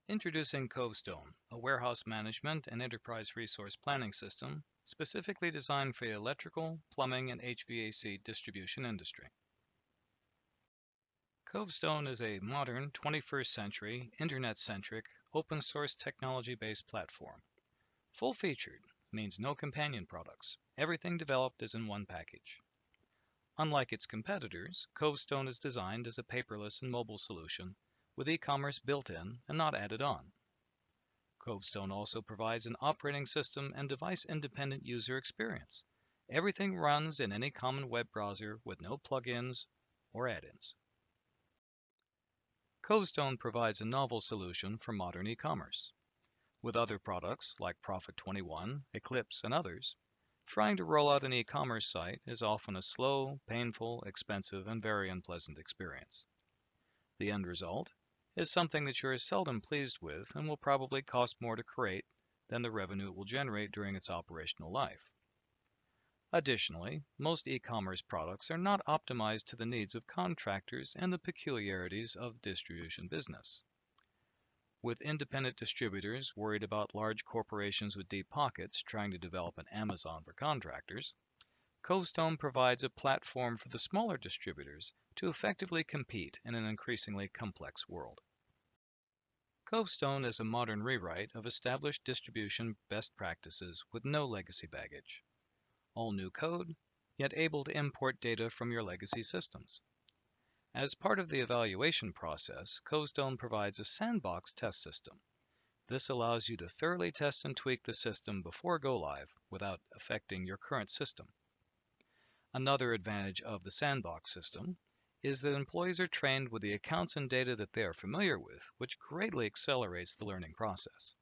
Introducing Covestone, a warehouse management and enterprise resource planning system specifically designed for the electrical, plumbing, and HVAC distribution industry. Covestone is a modern 21st century, internet-centric, open-source technology-based platform. Full-featured means no companion products. Everything developed is in one package. Unlike its competitors, Covestone is designed as a paperless and mobile solution with e-commerce built in and not added on. Covestone also provides an operating system and device-independent user experience. Everything runs in any common web browser with no plugins or add-ins. Covestone provides a novel solution for modern e-commerce. With other products like Profit 21, Eclipse, and others, trying to roll out an e-commerce site is often a slow, painful, expensive, and very unpleasant experience. The end result is something that you are seldom pleased with and will probably cost more to create than the revenue it will generate during its operational life. Additionally, most e-commerce products are not optimized to the needs of contractors and the peculiarities of the distribution business. With independent distributors worried about large corporations with deep pockets trying to develop an Amazon for contractors, Covestone provides a platform for the smaller distributors to effectively compete in an increasingly complex world. Covestone is a modern rewrite of established distribution best practices with no legacy baggage. All new code, yet able to import data from your legacy systems. As part of the evaluation process, Covestone provides a sandbox test system. This allows you to thoroughly test and tweak the system before go live without affecting your current system. Another advantage of the sandbox system is that employees are trained with the accounts and data that they are familiar with, which greatly accelerates the learning process.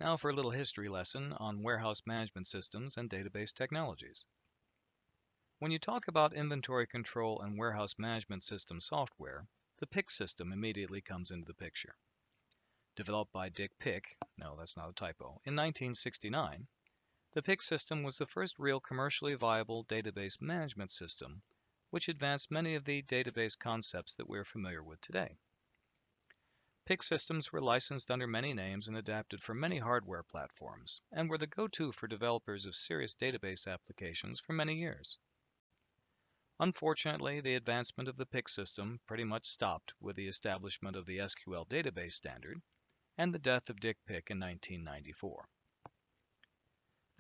Now for a little history lesson on warehouse management systems and database technologies. When you talk about inventory control and warehouse management system software, the PIC system immediately comes into the picture. Developed by Dick Pick, no, that's not a typo, in 1969, the PIC system was the first real commercially viable database management system, which advanced many of the database concepts that we're familiar with today. PIC systems were licensed under many names and adapted for many hardware platforms, and were the go-to for developers of serious database applications for many years. Unfortunately, the advancement of the PIC system pretty much stopped with the establishment of the SQL database standard and the death of Dick Pick in 1994.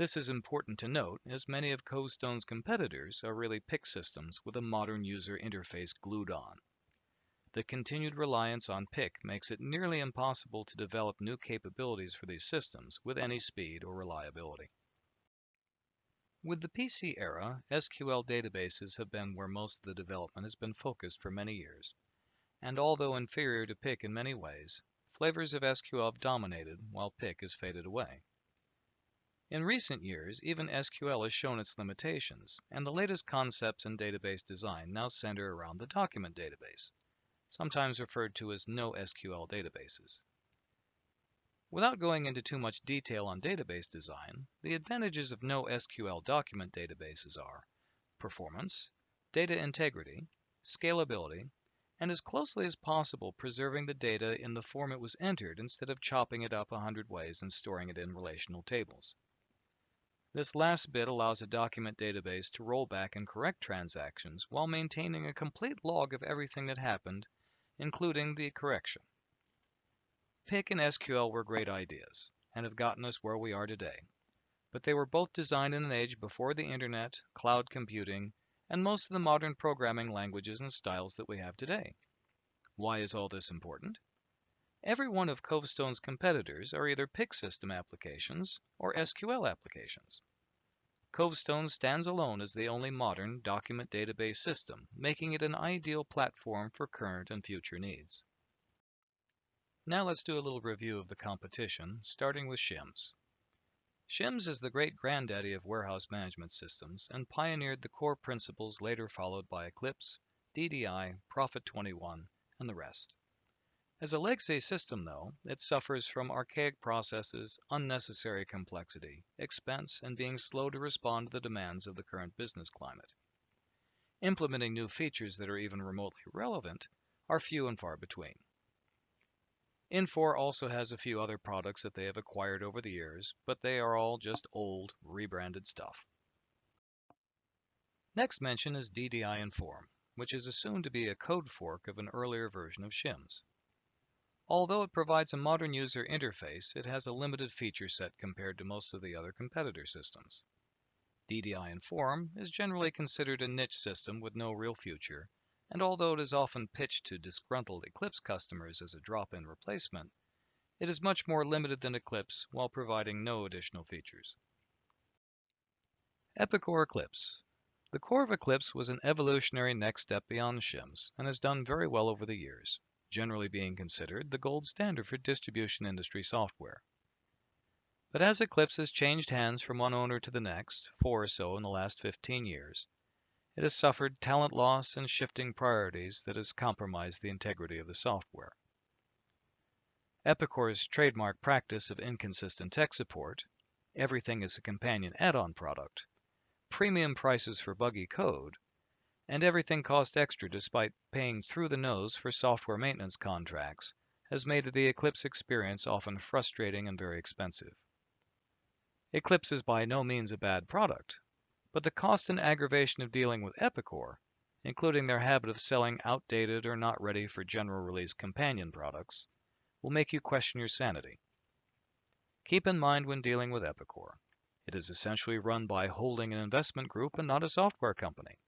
This is important to note, as many of Covestone's competitors are really PIC systems with a modern user interface glued on. The continued reliance on PIC makes it nearly impossible to develop new capabilities for these systems with any speed or reliability. With the PC era, SQL databases have been where most of the development has been focused for many years, and although inferior to PIC in many ways, flavors of SQL have dominated while PIC has faded away. In recent years, even SQL has shown its limitations, and the latest concepts in database design now center around the document database, sometimes referred to as NoSQL databases. Without going into too much detail on database design, the advantages of NoSQL document databases are performance, data integrity, scalability, and as closely as possible preserving the data in the form it was entered instead of chopping it up 100 ways and storing it in relational tables. This last bit allows a document database to roll back and correct transactions while maintaining a complete log of everything that happened, including the correction. PIC and SQL were great ideas and have gotten us where we are today, but they were both designed in an age before the internet, cloud computing, and most of the modern programming languages and styles that we have today. Why is all this important? Every one of Covestone's competitors are either PIC system applications or SQL applications. Covestone stands alone as the only modern document database system, making it an ideal platform for current and future needs. Now let's do a little review of the competition, starting with Whms. Whms is the great granddaddy of warehouse management systems and pioneered the core principles later followed by Eclipse, DDI, Profit 21, and the rest. As a legacy system, though, it suffers from archaic processes, unnecessary complexity, expense, and being slow to respond to the demands of the current business climate. Implementing new features that are even remotely relevant are few and far between. Infor also has a few other products that they have acquired over the years, but they are all just old, rebranded stuff. Next mention is DDI Inform, which is assumed to be a code fork of an earlier version of Whms. Although it provides a modern user interface, it has a limited feature set compared to most of the other competitor systems. DDI Inform is generally considered a niche system with no real future, and although it is often pitched to disgruntled Eclipse customers as a drop-in replacement, it is much more limited than Eclipse while providing no additional features. Epicor Eclipse. The core of Eclipse was an evolutionary next step beyond Whms and has done very well over the years, generally being considered the gold standard for distribution industry software. But as Eclipse has changed hands from one owner to the next, 4 or so in the last 15 years, it has suffered talent loss and shifting priorities that has compromised the integrity of the software. Epicor's trademark practice of inconsistent tech support, everything is a companion add-on product, premium prices for buggy code, and everything costs extra despite paying through the nose for software maintenance contracts has made the Eclipse experience often frustrating and very expensive. Eclipse is by no means a bad product, but the cost and aggravation of dealing with Epicor, including their habit of selling outdated or not ready for general release companion products, will make you question your sanity. Keep in mind when dealing with Epicor, it is essentially run by holding an investment group and not a software company.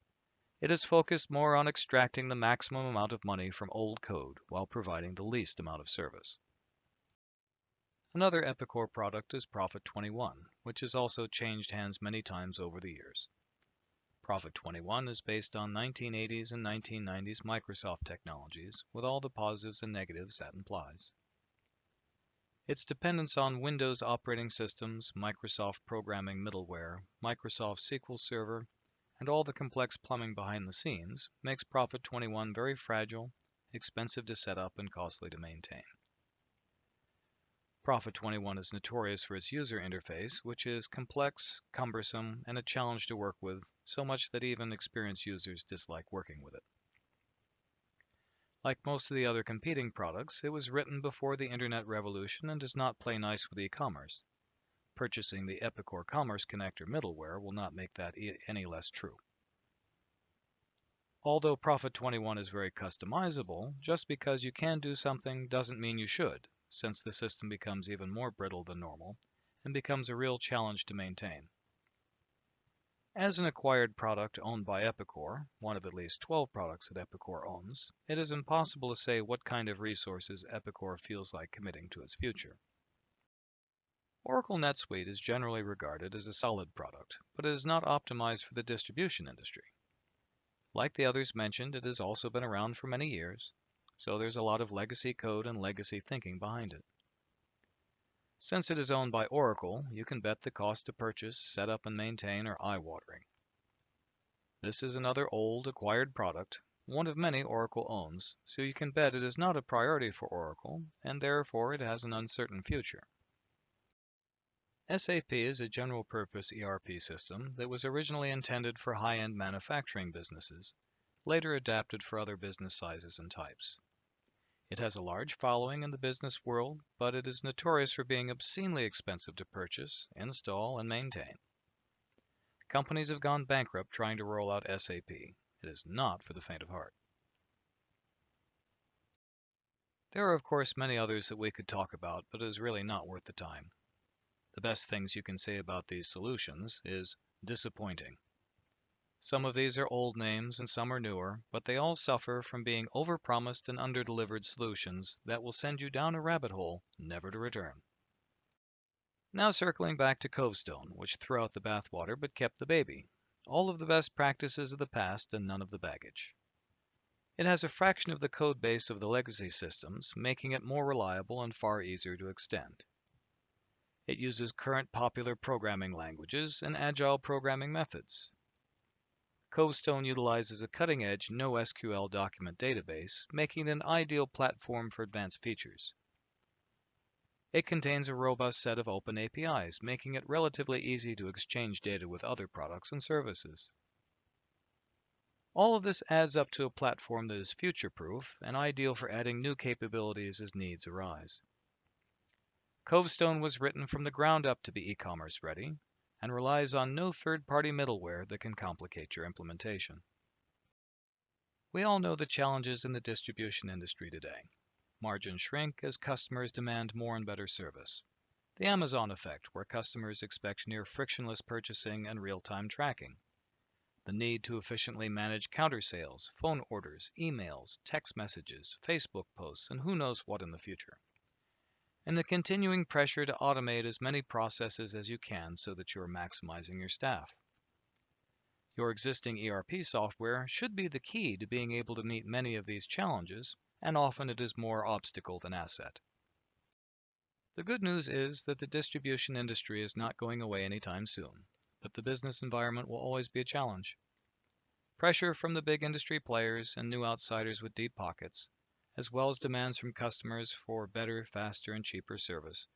It is focused more on extracting the maximum amount of money from old code while providing the least amount of service. Another Epicor product is Profit 21, which has also changed hands many times over the years. Profit 21 is based on 1980s and 1990s Microsoft technologies, with all the positives and negatives that implies. Its dependence on Windows operating systems, Microsoft programming middleware, Microsoft SQL Server, and all the complex plumbing behind the scenes makes Profit 21 very fragile, expensive to set up, and costly to maintain. Profit 21 is notorious for its user interface, which is complex, cumbersome, and a challenge to work with, so much that even experienced users dislike working with it. Like most of the other competing products, it was written before the internet revolution and does not play nice with e-commerce. Purchasing the Epicor Commerce Connector middleware will not make that any less true. Although Profit 21 is very customizable, just because you can do something doesn't mean you should, since the system becomes even more brittle than normal and becomes a real challenge to maintain. As an acquired product owned by Epicor, one of at least 12 products that Epicor owns, it is impossible to say what kind of resources Epicor feels like committing to its future. Oracle NetSuite is generally regarded as a solid product, but it is not optimized for the distribution industry. Like the others mentioned, it has also been around for many years, so there's a lot of legacy code and legacy thinking behind it. Since it is owned by Oracle, you can bet the cost to purchase, set up, and maintain are eye-watering. This is another old, acquired product, one of many Oracle owns, so you can bet it is not a priority for Oracle, and therefore it has an uncertain future. SAP is a general-purpose ERP system that was originally intended for high-end manufacturing businesses, later adapted for other business sizes and types. It has a large following in the business world, but it is notorious for being obscenely expensive to purchase, install, and maintain. Companies have gone bankrupt trying to roll out SAP. It is not for the faint of heart. There are of course many others that we could talk about, but it is really not worth the time. The best things you can say about these solutions is disappointing. Some of these are old names and some are newer, but they all suffer from being overpromised and underdelivered solutions that will send you down a rabbit hole, never to return. Now circling back to Covestone, which threw out the bathwater but kept the baby. All of the best practices of the past and none of the baggage. It has a fraction of the code base of the legacy systems, making it more reliable and far easier to extend. It uses current popular programming languages and agile programming methods. Covestone utilizes a cutting-edge NoSQL document database, making it an ideal platform for advanced features. It contains a robust set of open APIs, making it relatively easy to exchange data with other products and services. All of this adds up to a platform that is future-proof and ideal for adding new capabilities as needs arise. Covestone was written from the ground up to be e-commerce ready and relies on no third-party middleware that can complicate your implementation. We all know the challenges in the distribution industry today. Margins shrink as customers demand more and better service. The Amazon effect, where customers expect near frictionless purchasing and real-time tracking. The need to efficiently manage counter sales, phone orders, emails, text messages, Facebook posts, and who knows what in the future. And the continuing pressure to automate as many processes as you can so that you are maximizing your staff. Your existing ERP software should be the key to being able to meet many of these challenges, and often it is more obstacle than asset. The good news is that the distribution industry is not going away anytime soon, but the business environment will always be a challenge. Pressure from the big industry players and new outsiders with deep pockets, as well as demands from customers for better, faster, and cheaper service,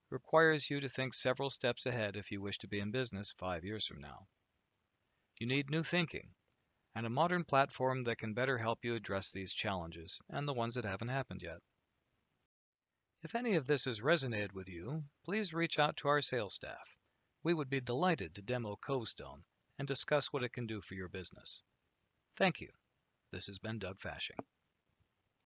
requires you to think several steps ahead if you wish to be in business 5 years from now. You need new thinking and a modern platform that can better help you address these challenges and the ones that haven't happened yet. If any of this has resonated with you, please reach out to our sales staff. We would be delighted to demo Covestone and discuss what it can do for your business. Thank you. This has been Doug Fashing.